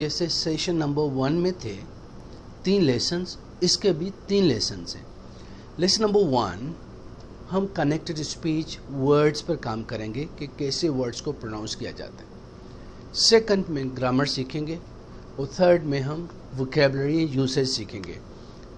जैसे session number 1 में थे 3 लेसन्स, इसके भी 3 लेसन्स हैं। लेसन नंबर 1 हम कनेक्टेड स्पीच वर्ड्स पर काम करेंगे कि कैसे वर्ड्स को प्रोनाउंस किया जाता है। सेकंड में ग्रामर सीखेंगे और थर्ड में हम वोकैबुलरी यूसेज सीखेंगे।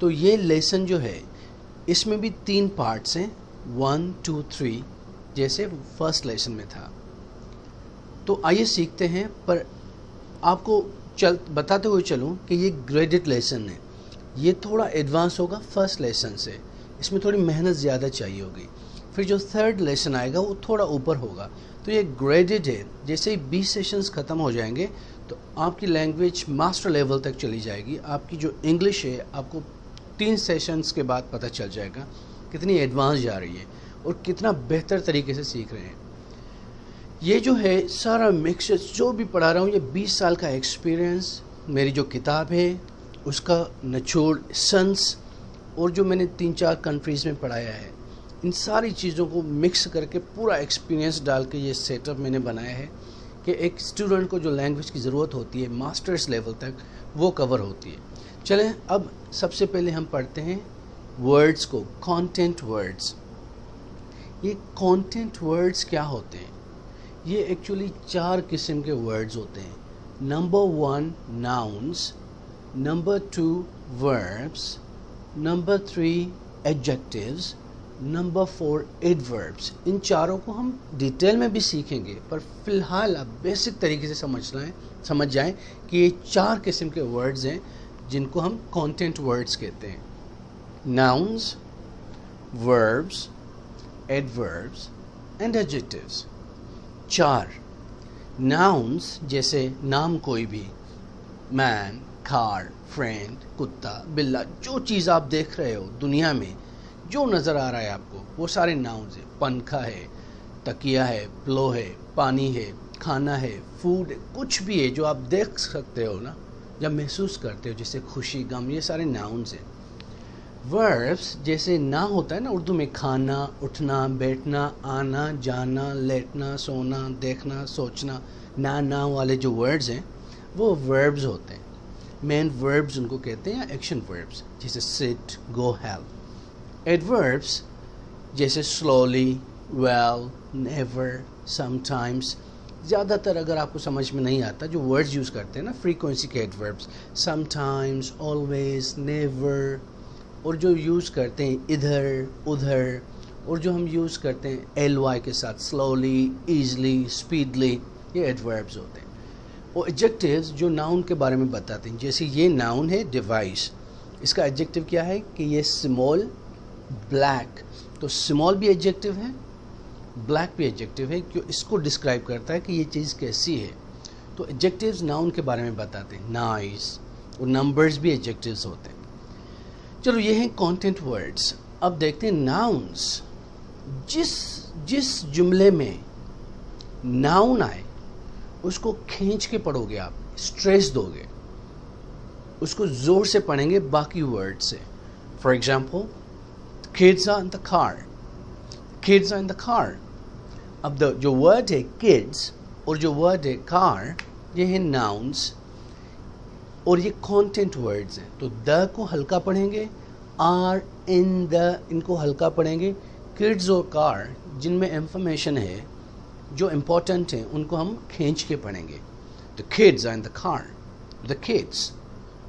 तो ये लेसन जो है इसमें भी 3 पार्ट्स हैं, 1, 2, 3 जैसे फर्स्ट लेसन में था। तो आइए सीखते हैं, पर आपको बताते हुए चलूं कि ये ग्रेडेड लेसन है, ये थोड़ा एडवांस होगा फर्स्ट लेसन से, इसमें थोड़ी मेहनत ज़्यादा चाहिए होगी। फिर जो थर्ड लेसन आएगा वो थोड़ा ऊपर होगा। तो ये ग्रेडेड है। जैसे ही 20 सेशंस ख़त्म हो जाएंगे तो आपकी लैंग्वेज मास्टर लेवल तक चली जाएगी। आपकी जो इंग्लिश है आपको 3 सेशंस के बाद पता चल जाएगा कितनी एडवांस जा रही है और कितना बेहतर तरीके से सीख रहे हैं। ये जो है सारा मिक्सचर जो भी पढ़ा रहा हूँ, ये 20 साल का एक्सपीरियंस, मेरी जो किताब है उसका निचोड़, सेंस, और जो मैंने 3-4 कंट्रीज़ में पढ़ाया है, इन सारी चीज़ों को मिक्स करके पूरा एक्सपीरियंस डाल के ये सेटअप मैंने बनाया है कि एक स्टूडेंट को जो लैंग्वेज की ज़रूरत होती है मास्टर्स लेवल तक वो कवर होती है। चलें अब सबसे पहले हम पढ़ते हैं वर्ड्स को, कंटेंट वर्ड्स। ये कंटेंट वर्ड्स क्या होते हैं? ये एक्चुअली 4 किस्म के वर्ड्स होते हैं। Number 1 nouns, number 2 verbs, number 3 adjectives, number 4 adverbs. इन चारों को हम डिटेल में भी सीखेंगे, पर फिलहाल आप बेसिक तरीके से समझ जाएं कि ये 4 किस्म के वर्ड्स हैं जिनको हम कंटेंट वर्ड्स कहते हैं। Nouns, verbs, adverbs and adjectives. 4 nouns जैसे नाम कोई भी, मैन, कार, फ्रेंड, कुत्ता, बिल्ला, जो चीज़ आप देख रहे हो दुनिया में जो नज़र आ रहा है आपको वो सारे नाउन्स हैं। पंखा है, तकिया है, पिलो है, पानी है, खाना है, फूड है, कुछ भी है जो आप देख सकते हो ना, जब महसूस करते हो, जैसे खुशी, गम, ये सारे नाउन्स हैं। वर्ब्स जैसे ना होता है ना उर्दू में, खाना, उठना, बैठना, आना, जाना, लेटना, सोना, देखना, सोचना, ना वाले जो वर्ड्स हैं वो वर्ब्स होते हैं। मेन वर्ब्स उनको कहते हैं, या एक्शन वर्ब्स, जैसे सिट, गो, हेल्प। एडवर्ब्स जैसे स्लोली, वेल, नेवर, समटाइम्स। ज़्यादातर अगर आपको समझ में नहीं आता जो वर्ड्स यूज़ करते हैं ना फ्रीक्वेंसी के एडवर्ब्स, समटाइम्स, ऑलवेज, नेवर, और जो यूज़ करते हैं इधर, उधर, और जो हम यूज़ करते हैं ly के साथ, स्लोली, ईजली, स्पीडली, ये एडवर्ब्स होते हैं। और एडजेक्टिव्स जो नाउन के बारे में बताते हैं, जैसे ये नाउन है डिवाइस, इसका एडजेक्टिव क्या है कि ये स्मॉल, ब्लैक। तो स्मॉल भी एडजेक्टिव है, ब्लैक भी एडजेक्टिव है, क्यों इसको डिस्क्राइब करता है कि ये चीज़ कैसी है। तो एडजेक्टिव्स नाउन के बारे में बताते हैं। नाइस और नंबर्स भी एडजेक्टिव्स होते हैं। चलो ये हैं कंटेंट वर्ड्स। अब देखते हैं नाउन्स। जिस जुमले में नाउन आए उसको खींच के पढ़ोगे आप, स्ट्रेस दोगे, उसको जोर से पढ़ेंगे बाकी वर्ड से। For example, kids are in the car, kids are in the car. अब जो वर्ड है किड्स और जो वर्ड है कार, ये है नाउन्स और ये कंटेंट वर्ड्स हैं। तो द को हल्का पढ़ेंगे, आर, इन, द, इनको हल्का पढ़ेंगे। किड्स और कार जिनमें इंफॉर्मेशन है, जो इम्पोर्टेंट है, उनको हम खींच के पढ़ेंगे। The kids are in the car, the kids,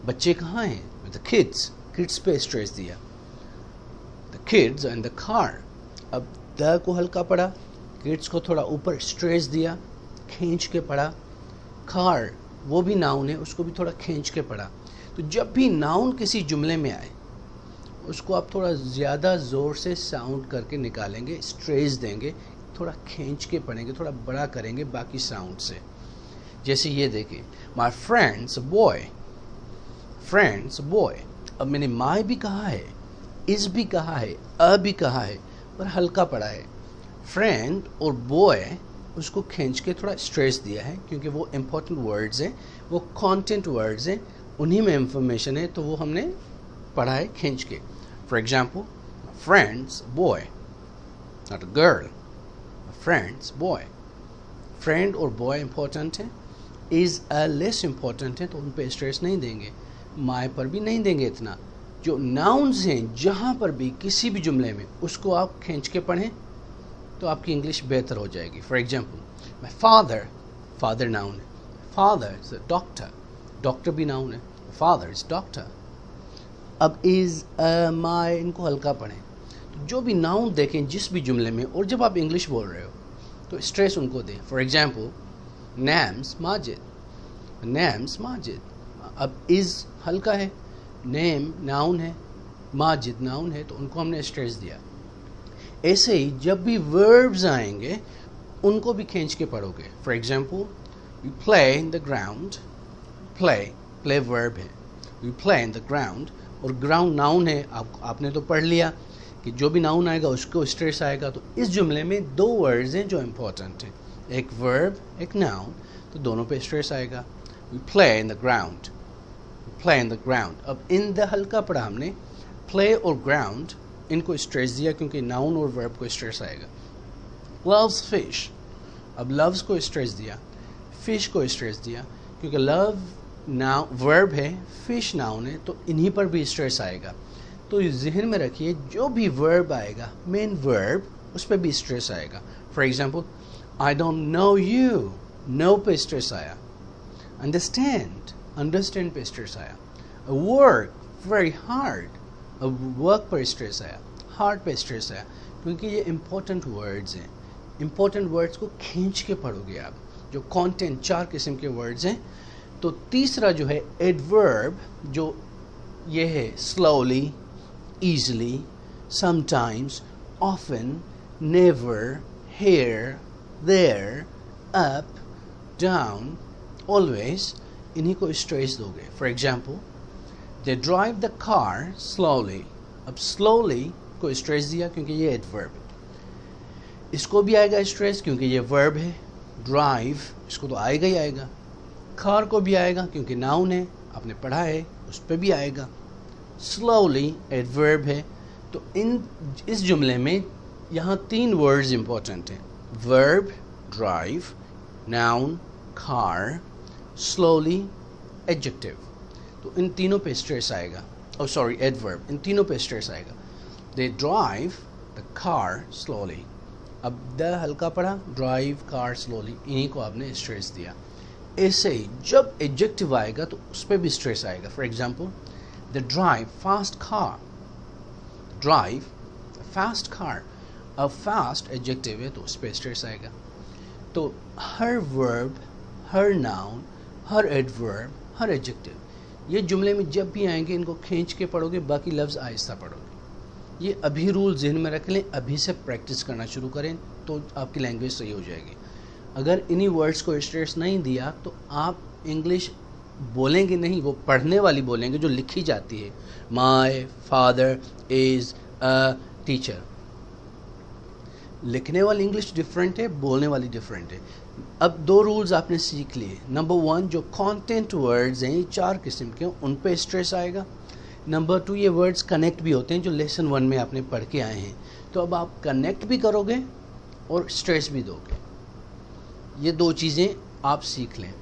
बच्चे कहाँ हैं, द किड्स, किड्स पे स्ट्रेस दिया। The kids are in the car. अब द को हल्का पढ़ा, किड्स को थोड़ा ऊपर स्ट्रेस दिया, खींच के पढ़ा। कार वो भी नाउन है, उसको भी थोड़ा खींच के पढ़ा। तो जब भी नाउन किसी जुमले में आए उसको आप थोड़ा ज़्यादा ज़ोर से साउंड करके निकालेंगे, स्ट्रेस देंगे, थोड़ा खींच के पढ़ेंगे, थोड़ा बड़ा करेंगे बाकी साउंड से। जैसे ये देखिए, my friends boy, friends boy. अब मैंने माई भी कहा है, इस भी कहा है, भी कहा है, पर हल्का पड़ा है। फ्रेंड और बॉय उसको खींच के थोड़ा स्ट्रेस दिया है, क्योंकि वो इम्पोर्टेंट वर्ड्स हैं, वो कंटेंट वर्ड्स हैं, उन्हीं में इंफॉर्मेशन है, तो वो हमने पढ़ा है खींच के। For example, friends boy, not a girl, friends boy. Friend और बॉय इंपॉर्टेंट है इज़ अ लेस इम्पॉर्टेंट है तो उन पे स्ट्रेस नहीं देंगे, माय पर भी नहीं देंगे इतना। जो नाउन्स हैं जहाँ पर भी किसी भी जुमले में उसको आप खींच के पढ़ें तो आपकी इंग्लिश बेहतर हो जाएगी। For example, my father, father noun है, father is a doctor, doctor भी नाउन है, फादर इज डॉक्टर। अब इज़ माई, इनको हल्का पढ़ें। तो जो भी नाउन देखें जिस भी जुमले में, और जब आप इंग्लिश बोल रहे हो तो स्ट्रेस उनको दें। For example, names Majid, names Majid. अब इज़ हल्का है, नेम नाउन है, माजिद नाउन है, तो उनको हमने स्ट्रेस दिया। ऐसे ही जब भी वर्ब्स आएंगे उनको भी खींच के पढ़ोगे। For example, we play in the ground, play, play verb है, we play in the ground, और ग्राउंड नाउन है। आपने तो पढ़ लिया कि जो भी नाउन आएगा उसको स्ट्रेस आएगा। तो इस जुमले में दो वर्ड्स हैं जो इम्पोर्टेंट हैं, एक वर्ब एक नाउन, तो दोनों पे स्ट्रेस आएगा। We play in the ground, play in the ground. अब इन द हल्का पढ़ा हमने, प्ले और ग्राउंड इनको स्ट्रेस दिया क्योंकि नाउन और वर्ब को स्ट्रेस आएगा। लव्स फिश, अब लव्स को स्ट्रेस दिया, फिश को स्ट्रेस दिया क्योंकि लव नाउ वर्ब है, फिश नाउन है, तो इन्हीं पर भी स्ट्रेस आएगा। तो जहन में रखिए जो भी वर्ब आएगा, मेन वर्ब, उस पर भी स्ट्रेस आएगा। For example, I don't know you, know पे स्ट्रेस आया। अंडरस्टैंड, अंडरस्टैंड पे स्ट्रेस आया। वर्क वेरी हार्ड, अब वर्क पर स्ट्रेस आया, हार्ड पे स्ट्रेस आया, क्योंकि ये इंपॉर्टेंट वर्ड्स हैं। इंपॉर्टेंट वर्ड्स को खींच के पढ़ोगे आप। जो कंटेंट, 4 किस्म के वर्ड्स हैं। तो तीसरा जो है एडवर्ब, जो ये है slowly, easily, sometimes, often, never, here, there, up, down, always, इन्हीं को स्ट्रेस दोगे। For example, they drive the car slowly, अब slowly को स्ट्रेस दिया क्योंकि ये एडवर्ब है। इसको भी आएगा स्ट्रेस क्योंकि ये वर्ब है। ड्राइव, इसको तो आएगा ही आएगा। कार को भी आएगा क्योंकि नाउन है, आपने पढ़ा है, उस पर भी आएगा। स्लोली एडवर्ब है। तो इस जुमले में यहाँ 3 वर्ड्स इंपॉर्टेंट हैं, verb drive, noun car, slowly adjective. तो इन तीनों पे स्ट्रेस आएगा, और सॉरी एडवर्ब, इन तीनों पे स्ट्रेस आएगा। They drive the car slowly, अब द हल्का पड़ा, ड्राइव कार स्लोली, इन्हीं को आपने स्ट्रेस दिया। ऐसे ही जब एडजेक्टिव आएगा तो उस पर भी स्ट्रेस आएगा। For example, the drive fast car, drive fast car, अब fast एडजेक्टिव है तो उस पर स्ट्रेस आएगा। तो हर वर्ब, हर नाउन, हर एडवर्ब, हर एडजेक्टिव, ये जुमले में जब भी आएंगे इनको खींच के पढ़ोगे, बाकी लफ्ज़ आहिस्ता पढ़ोगे। ये अभी रूल जहन में रख लें, अभी से प्रैक्टिस करना शुरू करें तो आपकी लैंग्वेज सही हो जाएगी। अगर इन्हीं वर्ड्स को स्ट्रेस नहीं दिया तो आप इंग्लिश बोलेंगे नहीं, वो पढ़ने वाली बोलेंगे जो लिखी जाती है। My father is a teacher, लिखने वाली इंग्लिश डिफरेंट है, बोलने वाली डिफरेंट है। अब 2 रूल्स आपने सीख लिए। नंबर 1, जो कंटेंट वर्ड्स हैं 4 किस्म के, उन पे स्ट्रेस आएगा। नंबर 2, ये वर्ड्स कनेक्ट भी होते हैं जो लेसन 1 में आपने पढ़ के आए हैं। तो अब आप कनेक्ट भी करोगे और स्ट्रेस भी दोगे। ये 2 चीज़ें आप सीख लें।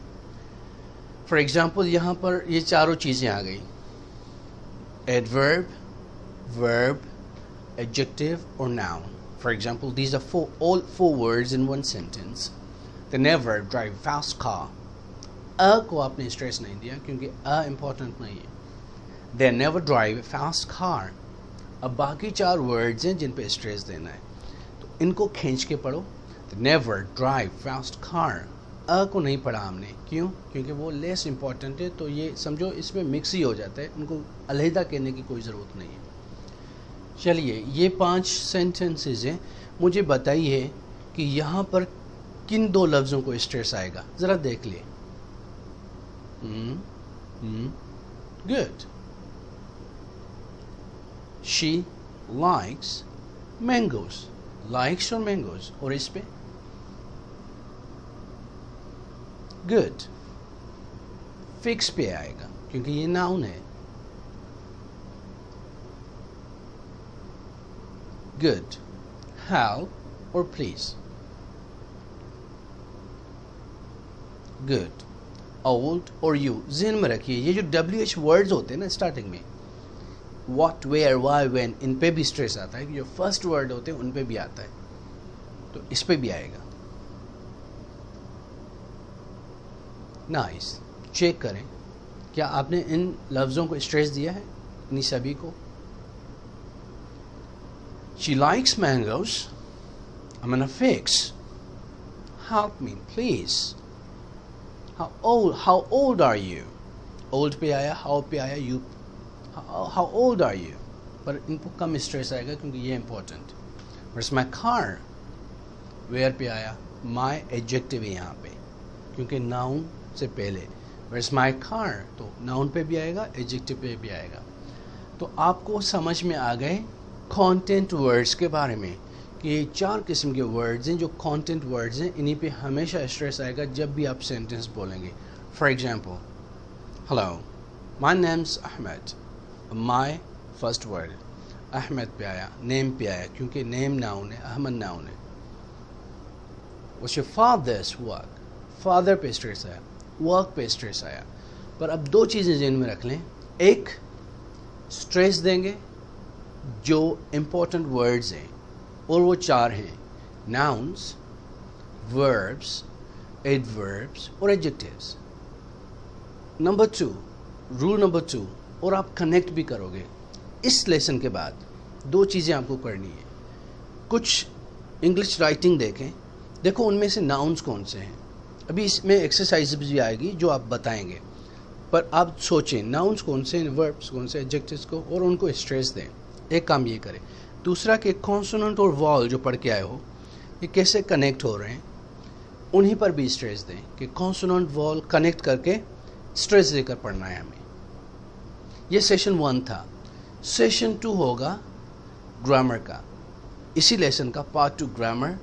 फॉर एग्जाम्पल, यहाँ पर ये चारों चीज़ें आ गई, एडवर्ब, वर्ब, एडजेक्टिव और noun. For example, these are all 4 words in one sentence. They never drive fast car. अ को आपने स्ट्रेस नहीं दिया क्योंकि अ इम्पोर्टेंट नहीं है। They never drive a fast car. अब बाकी 4 वर्ड्स हैं जिन पे स्ट्रेस देना है, तो इनको खींच के पढ़ो। They never drive fast car. अ को नहीं पढ़ा हमने, क्यों? क्योंकि वो लेस इम्पॉर्टेंट है, तो ये समझो इसमें मिक्स ही हो जाता है, उनको अलहदा कहने की कोई ज़रूरत नहीं है। चलिए, ये 5 सेंटेंसेस हैं। मुझे बताइए कि यहाँ पर किन 2 लफ्ज़ों को स्ट्रेस आएगा, ज़रा देख लिए। Good. She likes mangoes, likes और मैंगोज, और इस पे गुड। फिक्स पे आएगा क्योंकि ये नाउन है। गुड, हेल्प और प्लीज। गुड, old और you ज़हन में रखिए, ये जो WH वर्ड्स होते हैं ना स्टार्टिंग में, what, where, why, when, इन पे भी स्ट्रेस आता है, जो फर्स्ट वर्ड होते हैं उन पे भी आता है, तो इस पे भी आएगा. नाइस. चेक करें क्या आपने इन लफ्ज़ों को स्ट्रेस दिया है, इन्हीं सभी को. She likes mangoes. I'm in a fix. Help me, please. How old are you? Old पे आया, how पे आया, you. How old are you? पर इनको कम स्ट्रेस आएगा क्योंकि ये important. Where's my car? Where पे आया, my adjective है यहाँ पे क्योंकि noun से पहले. Where's my car? तो noun पे भी आएगा, adjective पे भी आएगा. तो आपको समझ में आ गए कंटेंट वर्ड्स के बारे में कि ये 4 किस्म के वर्ड्स हैं जो कंटेंट वर्ड्स हैं, इन्हीं पे हमेशा स्ट्रेस आएगा जब भी आप सेंटेंस बोलेंगे. For example, hello, my name's Ahmad. My first word, Ahmad पे आया, नेम पे आया क्योंकि नेम नाउन है, अहमद नाउन है. What's your father's work, father पे स्ट्रेस आया, वर्क पे स्ट्रेस आया. पर अब 2 चीज़ें ज़हन में रख लें. एक, स्ट्रेस देंगे जो इम्पोर्टेंट वर्ड्स हैं और वो 4 हैं, नाउन्स, वर्ब्स, एडवर्ब्स और एडजेक्टिव्स. नंबर 2, रूल नंबर 2, और आप कनेक्ट भी करोगे. इस लेसन के बाद 2 चीज़ें आपको करनी है. कुछ इंग्लिश राइटिंग देखें, देखो उनमें से नाउन्स कौन से हैं. अभी इसमें एक्सरसाइज भी आएगी जो आप बताएंगे, पर आप सोचें नाउन्स कौन से, वर्ब्स कौन से, एडजेक्टिव्स को, और उनको स्ट्रेस दें. एक काम ये करें. दूसरा कि कॉन्सोनेंट और वॉल जो पढ़ के आए हो ये कैसे कनेक्ट हो रहे हैं, उन्हीं पर भी स्ट्रेस दें कि कॉन्सोनेंट वॉल कनेक्ट करके स्ट्रेस देकर पढ़ना है हमें. ये सेशन 1 था. सेशन 2 होगा ग्रामर का, इसी लेसन का पार्ट 2 ग्रामर.